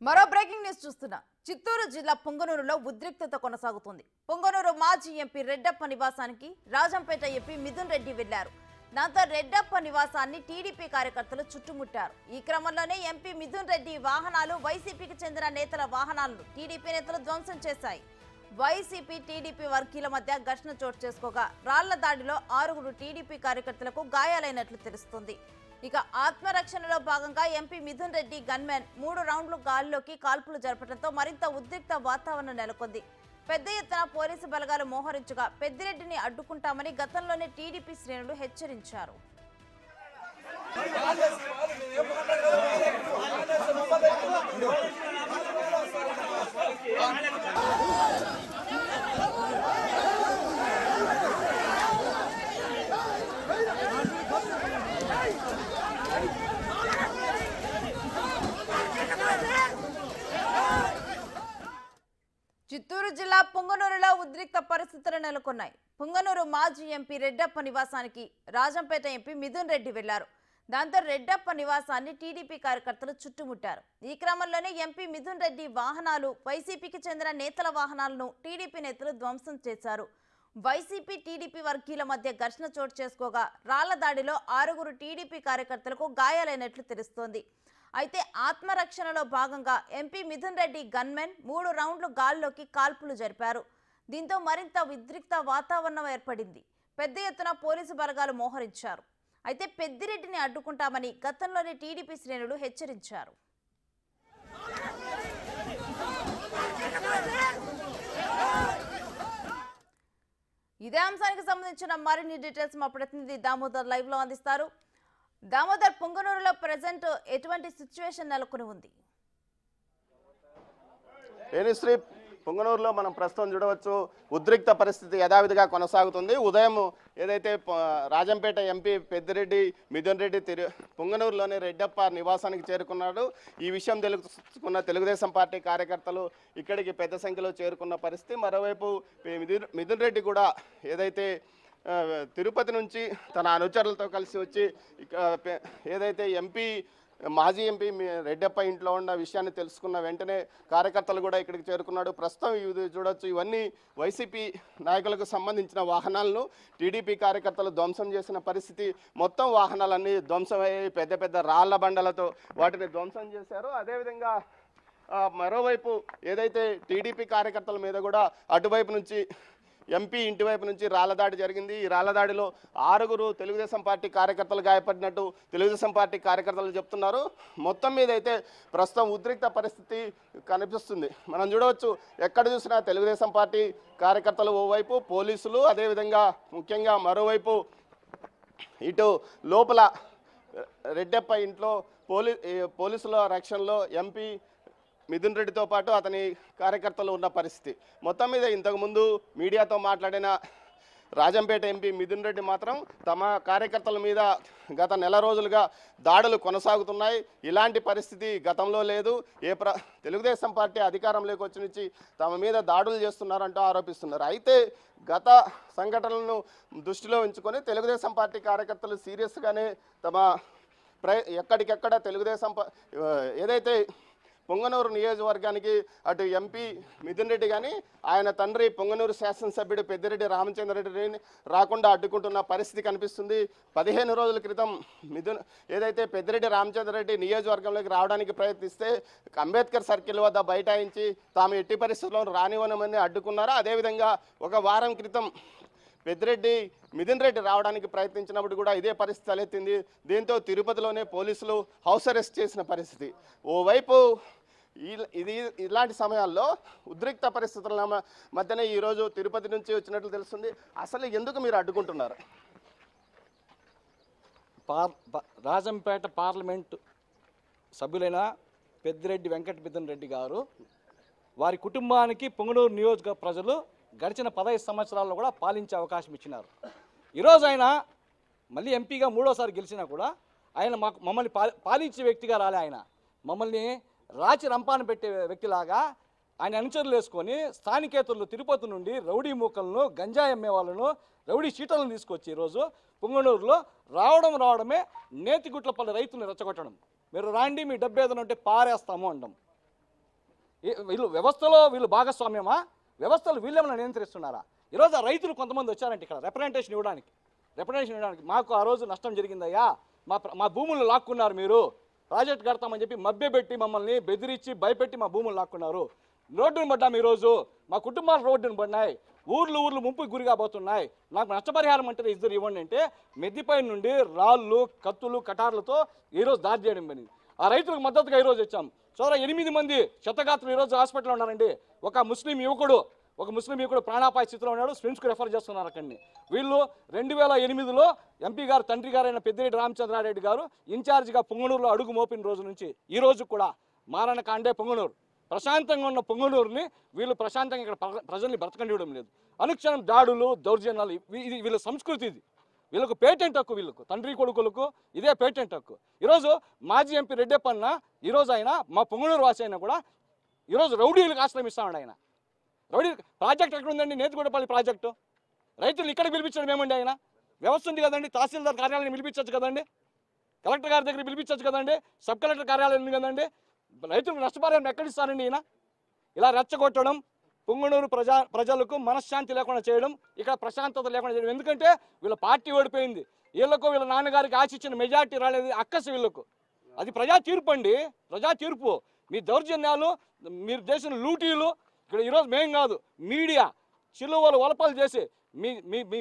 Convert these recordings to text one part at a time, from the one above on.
మరో breaking news చూస్తున్నా. చిత్తూరు జిల్లా పొంగనూరులో ఉద్రిక్తత కొనసాగుతుంది. పొంగనూరు మాజీ ఎంపీ రెడ్డప్ప నివాసానికి రాజంపేట ఎంపీ మిథున్ రెడ్డి వెళ్లారు. దాంతో రెడ్డప్ప నివాసాన్ని టీడీపీ కార్యకర్తలు చుట్టుముట్టారు. ఈ క్రమంలోనే ఎంపీ మిథున్ రెడ్డి వాహనాలు, వైసీపీకి చెందిన నేతల వాహనాలను టీడీపీ నేతలు ధ్వంసం చేశాయి. వైసీపీ టీడీపీ వర్గీయుల మధ్య ఘర్షణ చోటు చేసుకోగా రాళ్ల దాడిలో 6 టీడీపీ కార్యకర్తలకు గాయాలైనట్లు తెలుస్తుంది. ఇక ఆత్మరక్షణలో భాగంగా ఎంపీ మిథున్ రెడ్డి గన్మెన్ 3 రౌండ్లు గాల్లోకి కాల్పులు జరపడంతో మరింత ఉద్రిక్త వాతావరణం నెలకొంది. పెద్ద ఎత్తున పోలీసు బలగాలు మోహరించగా పెద్దిరెడ్డిని అడ్డుకుంటామని గతంలోనే టీడీపీ శ్రేణులు హెచ్చరించారు. చిత్తూరు జిల్లా పొంగనూరులో ఉద్రిక్త పరిస్థితులు నెలకొన్నాయి. పొంగనూరు మాజీ ఎంపీ రెడ్డప్ప నివాసానికి రాజంపేట ఎంపీ మిథున్ రెడ్డి వెళ్లారు. దాంతో రెడ్డప్ప నివాసాన్ని టీడీపీ కార్యకర్తలు చుట్టుముట్టారు. ఈ క్రమంలోనే ఎంపీ మిథున్ రెడ్డి వాహనాలు, వైసీపీకి చెందిన నేతల వాహనాలను టీడీపీ నేతలు ధ్వంసం చేశారు. వైసీపీ టీడీపీ వర్గీయుల మధ్య ఘర్షణ చోటు చేసుకోగా రాళ్ల దాడిలో 6 టీడీపీ కార్యకర్తలకు గాయాలైనట్లు తెలుస్తోంది. అయితే ఆత్మరక్షణలో భాగంగా ఎంపీ మిథున్ రెడ్డి గన్మెన్ 3 రౌండ్లు గాల్లోకి కాల్పులు జరిపారు. దీంతో మరింత ఉద్రిక్త వాతావరణం ఏర్పడింది. పెద్ద ఎత్తున పోలీసు బలగాలు మోహరించారు. అయితే పెద్దిరెడ్డిని అడ్డుకుంటామని గతంలోనే టీడీపీ శ్రేణులు హెచ్చరించారు. ఇదే అంశానికి సంబంధించిన మరిన్ని డీటెయిల్స్ మా ప్రతినిధి దామోదర్ లైవ్ లో అందిస్తారు. దామోదర్, పొంగనూరులో ప్రెజెంట్ ఎటువంటి సిచ్యువేషన్ నెలకొని ఉంది? శ్రీ పొంగనూరులో మనం ప్రస్తుతం చూడవచ్చు, ఉద్రిక్త పరిస్థితి యథావిధిగా కొనసాగుతుంది. ఉదయం ఏదైతే రాజంపేట ఎంపీ పెద్దిరెడ్డి మిథున్ రెడ్డి పొంగనూరులోని రెడ్డప్ప నివాసానికి చేరుకున్నాడు. ఈ విషయం తెలుసుకున్న తెలుగుదేశం పార్టీ కార్యకర్తలు ఇక్కడికి పెద్ద సంఖ్యలో చేరుకున్న పరిస్థితి. మరోవైపు మిథున్ రెడ్డి కూడా ఏదైతే తిరుపతి నుంచి తన అనుచరులతో కలిసి వచ్చి ఏదైతే మాజీ ఎంపీ రెడ్డప్ప ఇంట్లో ఉన్న విషయాన్ని తెలుసుకున్న వెంటనే కార్యకర్తలు కూడా ఇక్కడికి చేరుకున్నాడు. ప్రస్తుతం ఇది చూడొచ్చు, ఇవన్నీ వైసీపీ నాయకులకు సంబంధించిన వాహనాలను టీడీపీ కార్యకర్తలు ధ్వంసం చేసిన పరిస్థితి. మొత్తం వాహనాలన్నీ ధ్వంసమయ్యాయి. పెద్ద పెద్ద రాళ్ల బండలతో వాటిని ధ్వంసం చేశారు. అదేవిధంగా మరోవైపు ఏదైతే టీడీపీ కార్యకర్తల మీద కూడా అటువైపు నుంచి ఎంపీ ఇంటి వైపు నుంచి రాళ్లదాడి జరిగింది. ఈ రాళ్లదాడిలో 6 తెలుగుదేశం పార్టీ కార్యకర్తలు గాయపడినట్టు తెలుగుదేశం పార్టీ కార్యకర్తలు చెప్తున్నారు. మొత్తం మీద అయితే ప్రస్తుతం ఉద్రిక్త పరిస్థితి కనిపిస్తుంది. మనం చూడవచ్చు, ఎక్కడ చూసినా తెలుగుదేశం పార్టీ కార్యకర్తలు ఓవైపు, పోలీసులు అదేవిధంగా ముఖ్యంగా మరోవైపు ఇటు లోపల రెడ్డప్ప ఇంట్లో పోలీసుల రక్షణలో ఎంపీ మిథున్ రెడ్డితో పాటు అతని కార్యకర్తలు ఉన్న పరిస్థితి. మొత్తం మీద ఇంతకుముందు మీడియాతో మాట్లాడిన రాజంపేట ఎంపీ మిథున్ రెడ్డి మాత్రం తమ కార్యకర్తల మీద గత నెల రోజులుగా దాడులు కొనసాగుతున్నాయి, ఇలాంటి పరిస్థితి గతంలో లేదు, తెలుగుదేశం పార్టీ అధికారంలోకి వచ్చి నుంచి తమ మీద దాడులు చేస్తున్నారంటూ ఆరోపిస్తున్నారు. అయితే గత సంఘటనలను దృష్టిలో ఉంచుకొని తెలుగుదేశం పార్టీ కార్యకర్తలు సీరియస్గానే తమ ఎక్కడికెక్కడ తెలుగుదేశం ఏదైతే పొంగనూరు నియోజకవర్గానికి అటు ఎంపీ మిథున్ రెడ్డి కానీ ఆయన తండ్రి పొంగనూరు శాసనసభ్యుడు పెద్దిరెడ్డి రామచంద్రరెడ్డిని రాకుండా అడ్డుకుంటున్న పరిస్థితి కనిపిస్తుంది. 15 రోజుల క్రితం ఏదైతే పెద్దిరెడ్డి రామచంద్రరెడ్డి నియోజకవర్గంలోకి రావడానికి ప్రయత్నిస్తే అంబేద్కర్ సర్కిల్ వద్ద బైఠాయించి తాము ఎట్టి పరిస్థితుల్లో రానివ్వనమని అడ్డుకున్నారో, అదేవిధంగా ఒక వారం క్రితం పెద్దిరెడ్డి మిథున్ రెడ్డి రావడానికి ప్రయత్నించినప్పుడు కూడా ఇదే పరిస్థితి తలెత్తింది. దీంతో తిరుపతిలోనే పోలీసులు హౌస్ అరెస్ట్ చేసిన పరిస్థితి. ఓవైపు ఇలాంటి సమయాల్లో ఉద్రిక్త పరిస్థితుల మధ్యనే ఈరోజు తిరుపతి నుంచి వచ్చినట్లు తెలుస్తుంది. అసలు ఎందుకు మీరు అడ్డుకుంటున్నారు? రాజంపేట పార్లమెంటు సభ్యులైన పెద్దిరెడ్డి వెంకట మిథున్ రెడ్డి గారు, వారి కుటుంబానికి పొంగనూరు నియోజక ప్రజలు గడిచిన 15 సంవత్సరాల్లో కూడా పాలించే అవకాశం ఇచ్చినారు. ఈరోజు ఆయన మళ్ళీ ఎంపీగా 3వసారి గెలిచినా కూడా ఆయన మమ్మల్ని పాలించే వ్యక్తిగా రాలే. ఆయన మమ్మల్ని రాచి రంపాన పెట్టే వ్యక్తిలాగా ఆయన అనుచరులు వేసుకొని స్థానికేతరులు తిరుపతి నుండి రౌడీ మూకలను, గంజాయి అమ్మే వాళ్ళను, రౌడీ చీటలను తీసుకొచ్చి ఈరోజు పొంగనూరులో రావడమే నేతిగుట్లపల్లి రైతులను రెచ్చగొట్టడం. మీరు రాండి, మీ డబ్బు ఏదైనా ఉంటే పారేస్తాము అనడం. వీళ్ళు వ్యవస్థలో వీళ్ళు భాగస్వామ్యమా, వ్యవస్థలు వీళ్ళేమైనా నియంత్రిస్తున్నారా? ఈరోజు ఆ రైతులు కొంతమంది వచ్చారంటే ఇక్కడ రిప్రజెంటేషన్ ఇవ్వడానికి మాకు ఆ రోజు నష్టం జరిగిందయ్యా, మా భూములు లాక్కున్నారు, మీరు ప్రాజెక్ట్ కడతామని చెప్పి మభ్యపెట్టి మమ్మల్ని బెదిరించి భయపెట్టి మా భూములు లాక్కున్నారు, రోడ్డును పడ్డాము, ఈరోజు మా కుటుంబాలు రోడ్డును పడినాయి, ఊర్లు ముంపుకి గురి కాబోతున్నాయి, నాకు నష్టపరిహారం అంటే ఇద్దరు ఇవ్వండి అంటే మెద్దిపై నుండి రాళ్ళు కత్తులు కటార్లతో ఈరోజు దాడి చేయడం పడింది. ఆ రైతులకు మద్దతుగా ఈరోజు వచ్చాం. సోదరా 8 మంది క్షతగాత్రులు ఈరోజు హాస్పిటల్లో ఉన్నారండి. ఒక ముస్లిం యువకుడు ప్రాణాపాయ స్థితిలో ఉన్నాడు, స్విమ్స్కి రెఫర్ చేస్తున్నారు అక్కడిని. వీళ్ళు 2008లో ఎంపీ గారు తండ్రి గారైన పెద్దిరెడ్డి రామచంద్రారెడ్డి గారు ఇన్ఛార్జిగా పొంగనూరులో అడుగు మోపిన రోజు నుంచి ఈ రోజు కూడా మారణకాండే పొంగనూరు, ప్రశాంతంగా ఉన్న పొంగనూరుని వీళ్ళు ప్రశాంతంగా ఇక్కడ ప్రజల్ని బ్రతకనివ్వడం లేదు. అనుక్షణం దాడులు దౌర్జన్యాలు, ఇది వీళ్ళ సంస్కృతి, ఇది వీళ్ళకు పేటెంట్ హక్కు, వీళ్ళకు తండ్రి కొడుకులకు ఇదే పేటెంట్ హక్కు. ఈరోజు మాజీ ఎంపీ రెడ్డప్పన్న ఈరోజు ఆయన మా పొంగనూరు వాసి అయినా కూడా ఈరోజు రౌడీలకు ఆశ్రయం ఇస్తామండి. ఆయన రౌడీ ప్రాజెక్ట్ ఎక్కడ ఉందండి? నేతిగూడపల్లి ప్రాజెక్టు. రైతులు ఇక్కడ పిలిపించడం ఏమండి? ఆయన వ్యవస్థ ఉంది కదండి, తహసీల్దార్ కార్యాలయాన్ని పిలిపించవచ్చు కదండి, కలెక్టర్ గారి దగ్గర పిలిపించవచ్చు కదండి, సబ్ కలెక్టర్ కార్యాలయం ఉంది కదండి. రైతులకు నష్టపరిహారం ఎక్కడిస్తారండి ఈయన? ఇలా రెచ్చగొట్టడం, పొంగనూరు ప్రజలకు మనశ్శాంతి లేకుండా చేయడం, ఇక్కడ ప్రశాంతత లేకుండా చేయడం. ఎందుకంటే వీళ్ళ పార్టీ ఓడిపోయింది, వీళ్ళకు వీళ్ళ నాన్నగారికి ఆశించిన మెజార్టీ రాలేదు, అక్కసి వీళ్ళకు. అది ప్రజా తీర్పు అండి, ప్రజా తీర్పు. మీ దౌర్జన్యాలు, మీరు చేసిన లూటీలు ఇక్కడ ఈరోజు మేం కాదు, మీడియా చిలువలు వలపలు చేసి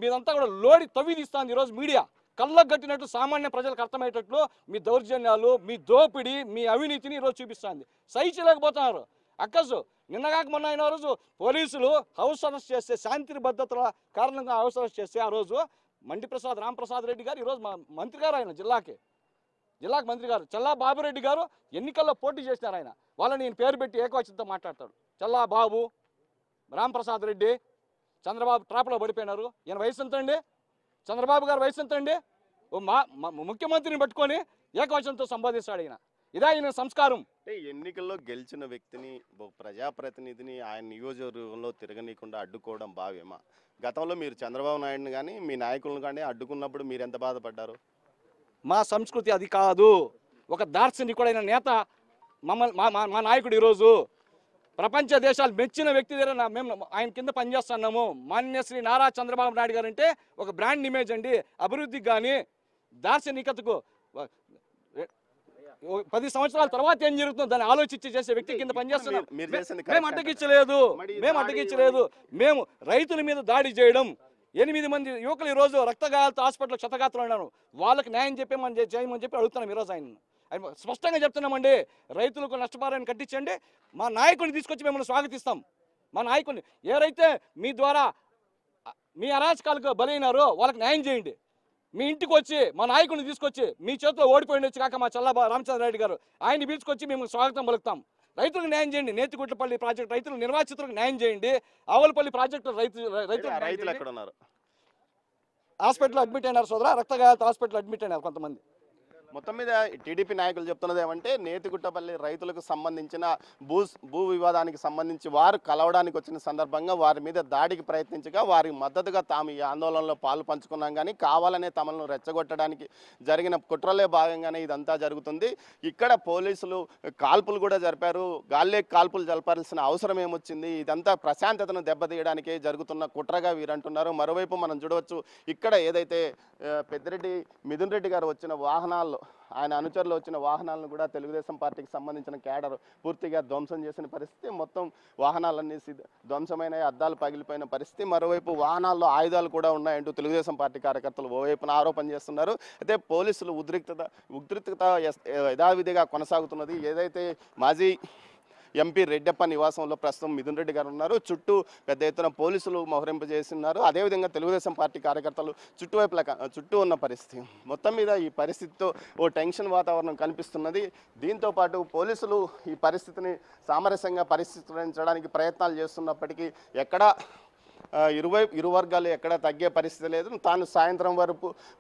మీదంతా కూడా లోడి తవ్వి తీస్తుంది ఈరోజు మీడియా. కళ్ళకు కట్టినట్టు సామాన్య ప్రజలకు అర్థమయ్యేటట్లు మీ దౌర్జన్యాలు, మీ దోపిడీ, మీ అవినీతిని ఈరోజు చూపిస్తుంది. సహించలేకపోతున్నారు. అక్కసు నిన్నగాక మొన్న అయిన రోజు పోలీసులు హౌస్ అరెస్ట్ చేస్తే, శాంతి భద్రతల కారణంగా హౌస్ అరెస్ట్ చేస్తే ఆ రోజు రాంప్రసాద్ రెడ్డి గారు ఈరోజు మా మంత్రి గారు, ఆయన జిల్లాకి మంత్రి గారు చల్లా బాబురెడ్డి గారు ఎన్నికల్లో పోటీ చేసినారు. ఆయన వాళ్ళని నేను పేరు పెట్టి ఏకవచనంతో మాట్లాడతాడు. చల్లా బాబు, రాంప్రసాద్ రెడ్డి, చంద్రబాబు ట్రాప్లో పడిపోయినారు. ఈయన వయసు ఎంత అండి? చంద్రబాబు గారు వయసు ఎంత అండి? ముఖ్యమంత్రిని పట్టుకొని ఏకవచనంతో సంబోధిస్తాడు ఈయన. ఇదే ఆయన సంస్కారం. అంటే ఎన్నికల్లో గెలిచిన వ్యక్తిని, ప్రజాప్రతినిధిని ఆయన నియోజకవర్గంలో తిరగనీయకుండా అడ్డుకోవడం భావ్యమా? గతంలో మీరు చంద్రబాబు నాయుడుని కానీ మీ నాయకులను కానీ అడ్డుకున్నప్పుడు మీరు ఎంత బాధపడ్డారు? మా సంస్కృతి అది కాదు. ఒక దార్శనికుడైన నేత మా నాయకుడు ఈరోజు ప్రపంచ దేశాలు మెచ్చిన వ్యక్తి దగ్గర మేము ఆయన కింద పనిచేస్తున్నాము. మాన్యశ్రీ నారా చంద్రబాబు నాయుడు గారు అంటే ఒక బ్రాండ్ ఇమేజ్ అండి. అభివృద్ధికి కానీ దార్శనికతకు 10 సంవత్సరాల తర్వాత ఏం జరుగుతుందో దాన్ని ఆలోచించి చేసే వ్యక్తి కింద పనిచేస్తున్నాం. మేము అడ్డగించలేదు. మేము రైతుల మీద దాడి చేయడం, 8 మంది యువకులు ఈరోజు రక్తగాయాలతో హాస్పిటల్లో క్షతగాత్రులు ఉన్నారు. వాళ్ళకి న్యాయం చేయమని చెప్పి అడుగుతున్నాం ఈరోజు. ఆయన స్పష్టంగా చెప్తున్నామండి, రైతులకు నష్టపరిహారాన్ని కట్టించండి, మా నాయకుడిని తీసుకొచ్చి మిమ్మల్ని స్వాగతిస్తాం. మా నాయకుడిని ఎవరైతే మీ ద్వారా మీ అరాచకాలకు బలైనారో వాళ్ళకి న్యాయం చేయండి. మీ ఇంటికి వచ్చి మా నాయకుడిని తీసుకొచ్చి, మీ చేతిలో ఓడిపోయిండొచ్చు కాక మా చల్లా రామచంద్రారెడ్డి గారు, ఆయన్ని పిలుచుకొచ్చి మేము స్వాగతం పలుకుతాం. రైతులకు న్యాయం చేయండి. నేతిగుట్లపల్లి ప్రాజెక్టు రైతులు నిర్వాసితులకు న్యాయం చేయండి. ఆవులపల్లి ప్రాజెక్టు రైతులు ఎక్కడ ఉన్నారు? హాస్పిటల్ అడ్మిట్ అయినారు సోదరా, రక్తగాయాలతో హాస్పిటల్ అడ్మిట్ అయినారు కొంతమంది. మొత్తం మీద టీడీపీ నాయకులు చెప్తున్నది ఏమంటే, నేతిగుట్టపల్లి రైతులకు సంబంధించిన భూ వివాదానికి సంబంధించి వారు కలవడానికి వచ్చిన సందర్భంగా వారి మీద దాడికి ప్రయత్నించగా వారికి మద్దతుగా తాము ఈ ఆందోళనలో పాలు పంచుకున్నాం, కానీ కావాలనే తమను రెచ్చగొట్టడానికి జరిగిన కుట్రలే భాగంగానే ఇదంతా జరుగుతుంది. ఇక్కడ పోలీసులు కాల్పులు కూడా జరిపారు. గాల్లే కాల్పులు జరపాల్సిన అవసరం ఏమొచ్చింది? ఇదంతా ప్రశాంతతను దెబ్బతీయడానికే జరుగుతున్న కుట్రగా వీరంటున్నారు. మరోవైపు మనం చూడవచ్చు, ఇక్కడ ఏదైతే పెద్దిరెడ్డి మిథున్ రెడ్డి గారు వచ్చిన వాహనాల్లో, ఆయన అనుచరులు వచ్చిన వాహనాలను కూడా తెలుగుదేశం పార్టీకి సంబంధించిన క్యాడర్ పూర్తిగా ధ్వంసం చేసిన పరిస్థితి. మొత్తం వాహనాలన్నీ ధ్వంసమైన, అద్దాలు పగిలిపోయిన పరిస్థితి. మరోవైపు వాహనాల్లో ఆయుధాలు కూడా ఉన్నాయంటూ తెలుగుదేశం పార్టీ కార్యకర్తలు ఓవైపున ఆరోపణ చేస్తున్నారు. అయితే పోలీసులు ఉద్రిక్తత యథావిధిగా కొనసాగుతున్నది. ఏదైతే మాజీ ఎంపీ రెడ్డప్ప నివాసంలో ప్రస్తుతం మిథున్ రెడ్డి గారు ఉన్నారు. చుట్టూ పెద్ద ఎత్తున పోలీసులు మోహరింపజేస్తున్నారు. అదేవిధంగా తెలుగుదేశం పార్టీ కార్యకర్తలు చుట్టూ ఉన్న పరిస్థితి. మొత్తం మీద ఈ పరిస్థితితో ఓ టెన్షన్ వాతావరణం కనిపిస్తున్నది. దీంతో పాటు పోలీసులు ఈ పరిస్థితిని సామరస్యంగా పరిష్కరించడానికి ప్రయత్నాలు చేస్తున్నప్పటికీ ఎక్కడా ఇరు వర్గాలు ఎక్కడా తగ్గే పరిస్థితి లేదు. తాను సాయంత్రం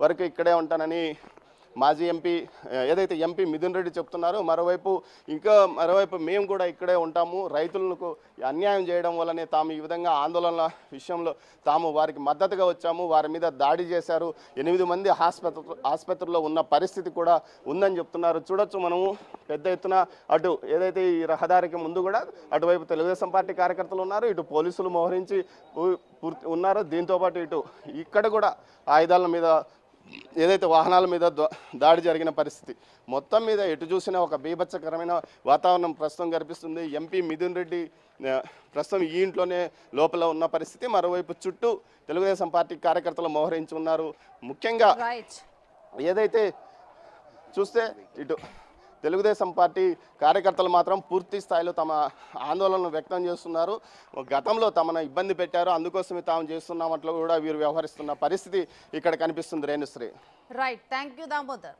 వరకు ఇక్కడే ఉంటానని మాజీ ఎంపీ ఏదైతే ఎంపీ మిథున్ రెడ్డి చెప్తున్నారో, మరోవైపు మేము కూడా ఇక్కడే ఉంటాము, రైతులకు అన్యాయం చేయడం వల్లనే తాము ఈ విధంగా ఆందోళనల విషయంలో తాము వారికి మద్దతుగా వచ్చాము, వారి మీద దాడి చేశారు, 8 మంది ఆసుపత్రిలో ఉన్న పరిస్థితి కూడా ఉందని చెప్తున్నారు. చూడొచ్చు మనము పెద్ద ఎత్తున అటు ఏదైతే ఈ రహదారికి ముందు కూడా అటువైపు తెలుగుదేశం పార్టీ కార్యకర్తలు ఉన్నారు, ఇటు పోలీసులు మోహరించి ఉన్నారు. దీంతోపాటు ఇటు ఇక్కడ కూడా ఆయుధాల మీద ఏదైతే వాహనాల మీద దాడి జరిగిన పరిస్థితి, మొత్తం మీద ఎటు చూసినా ఒక బీభత్సకరమైన వాతావరణం ప్రస్తుతం కనిపిస్తుంది. ఎంపీ మిథున్ రెడ్డి ప్రస్తుతం ఈ ఇంట్లోనే లోపల ఉన్న పరిస్థితి, మరోవైపు చుట్టూ తెలుగుదేశం పార్టీ కార్యకర్తలు మోహరించి ఉన్నారు. ముఖ్యంగా ఏదైతే చూస్తే ఇటు తెలుగుదేశం పార్టీ కార్యకర్తలు మాత్రం పూర్తి స్థాయిలో తమ ఆందోళనను వ్యక్తం చేస్తున్నారు. గతంలో తమను ఇబ్బంది పెట్టారు, అందుకోసమే తాము చేస్తున్నామట్లు కూడా వీరు వ్యవహరిస్తున్న పరిస్థితి ఇక్కడ కనిపిస్తుంది. Renusri. Right, thank you Damodar.